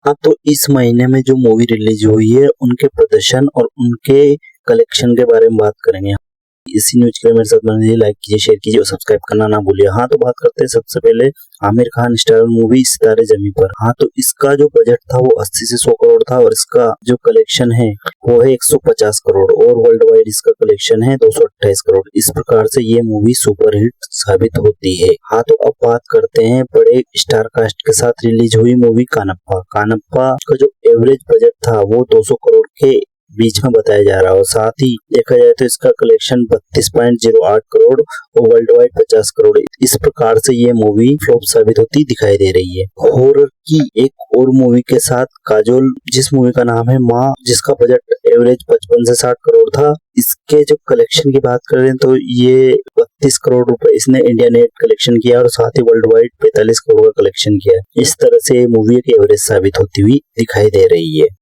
हाँ, तो इस महीने में जो मूवी रिलीज हुई है उनके प्रदर्शन और उनके कलेक्शन के बारे में बात करेंगे। इसी न्यूज के लिए मेरे साथ बने रहिए, लाइक कीजिए, शेयर कीजिए और सब्सक्राइब करना ना भूलिए। हाँ, तो बात करते हैं सबसे पहले आमिर खान स्टार मूवी सितारे जमीं पर। हाँ, तो इसका जो बजट था वो 80 से 100 करोड़ था और इसका जो कलेक्शन है वो है 150 करोड़ और वर्ल्ड वाइड इसका कलेक्शन है 228 करोड़। इस प्रकार से ये मूवी सुपर हिट साबित होती है। हाँ, तो अब बात करते हैं बड़े स्टार कास्ट के साथ रिलीज हुई मूवी कानप्पा। कानप्पा का जो एवरेज बजट था वो 200 करोड़ के बीच में बताया जा रहा है और साथ ही देखा जाए तो इसका कलेक्शन 32.08 करोड़ और वर्ल्ड वाइड 50 करोड़। इस प्रकार से ये मूवी फ्लॉप साबित होती दिखाई दे रही है। हॉरर की एक और मूवी के साथ काजोल, जिस मूवी का नाम है माँ, जिसका बजट एवरेज 55 से 60 करोड़ था। इसके जो कलेक्शन की बात करें तो ये 32 करोड़ रुपए इसने इंडिया नेट कलेक्शन किया और साथ ही वर्ल्ड वाइड 45 करोड़ का कलेक्शन किया। इस तरह से ये मूवी एक एवरेज साबित होती हुई दिखाई दे रही है।